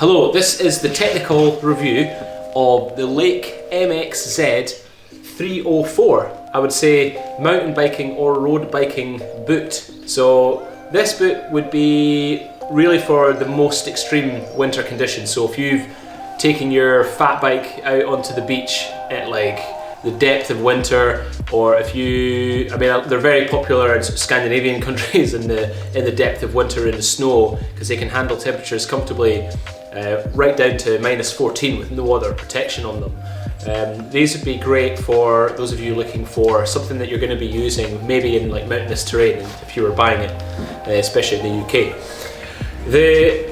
Hello, this is the technical review of the Lake MXZ304. I would say mountain biking or road biking boot. So this boot would be really for the most extreme winter conditions. So if you've taken your fat bike out onto the beach at like the depth of winter, or if you, they're very popular in sort of Scandinavian countries in the depth of winter in the snow, because they can handle temperatures comfortably right down to -14 with no other protection on them. These would be great for those of you looking for something that you're going to be using maybe in like mountainous terrain if you were buying it, especially in the UK. The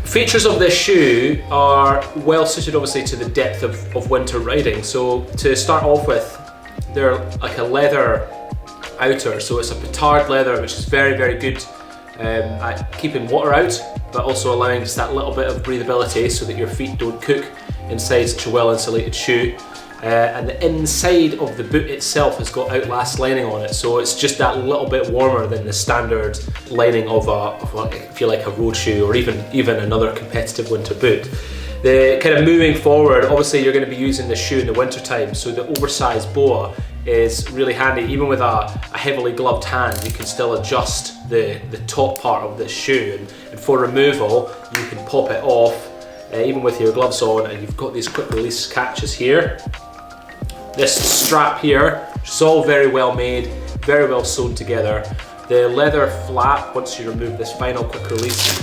features of this shoe are well suited obviously to the depth of winter riding. So to start off with, they're like a leather outer, so it's a petard leather, which is very, very good at keeping water out, but also allowing just that little bit of breathability so that your feet don't cook inside such a well insulated shoe. And the inside of the boot itself has got Outlast lining on it, so it's just that little bit warmer than the standard lining of if you like, a road shoe, or even another competitive winter boot. The kind of moving forward, obviously you're going to be using the shoe in the winter time, so the oversized boa is really handy. Even with a heavily gloved hand, you can still adjust the top part of this shoe, and for removal you can pop it off even with your gloves on, and you've got these quick release catches here. This strap here, which is all very well made, very well sewn together. The leather flap, once you remove this final quick release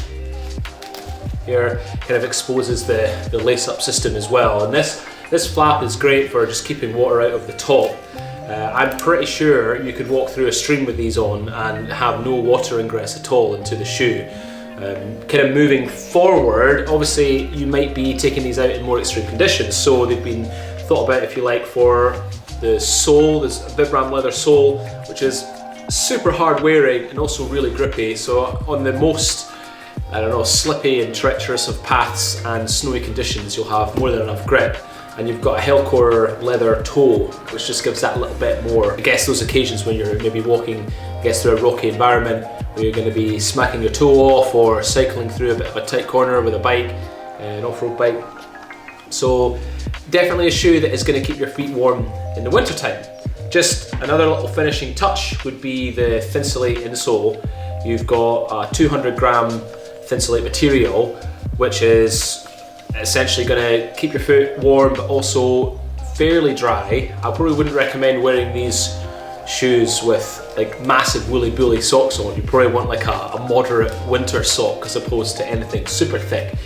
here, kind of exposes the lace-up system as well. And this flap is great for just keeping water out of the top. I'm pretty sure you could walk through a stream with these on and have no water ingress at all into the shoe. Kind of moving forward, obviously you might be taking these out in more extreme conditions, so they've been thought about, if you like, for the sole. There's a Vibram leather sole, which is super hard wearing and also really grippy. So on the most, slippy and treacherous of paths and snowy conditions, you'll have more than enough grip. And you've got a Hellcore leather toe, which just gives that little bit more. I guess those occasions when you're maybe walking, through a rocky environment, where you're going to be smacking your toe off, or cycling through a bit of a tight corner with a bike, an off-road bike. So definitely a shoe that is going to keep your feet warm in the winter time. Just another little finishing touch would be the Thinsulate insole. You've got a 200-gram Thinsulate material, which is essentially going to keep your foot warm but also fairly dry. I probably wouldn't recommend wearing these shoes with like massive woolly bully socks on. You probably want like a moderate winter sock as opposed to anything super thick.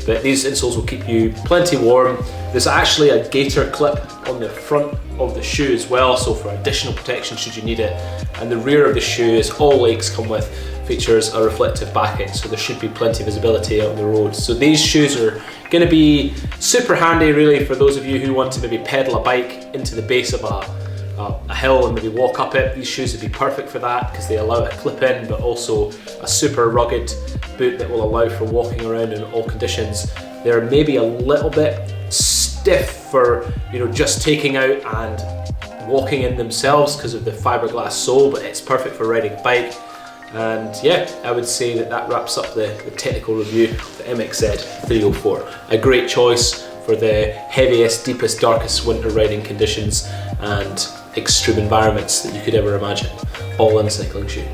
But these insoles will keep you plenty warm. There's actually a gaiter clip on the front of the shoe as well, so for additional protection should you need it. And the rear of the shoe, as all Lakes come with, features a reflective backing, so there should be plenty of visibility out on the road. So these shoes are going to be super handy really for those of you who want to maybe pedal a bike into the base of a hill and maybe walk up it. These shoes would be perfect for that because they allow a clip in, but also a super rugged boot that will allow for walking around in all conditions. They're maybe a little bit stiff for just taking out and walking in themselves because of the fiberglass sole, but it's perfect for riding a bike. And yeah, I would say that wraps up the technical review of the MXZ304. A great choice for the heaviest, deepest, darkest winter riding conditions and extreme environments that you could ever imagine, all in a cycling shoe.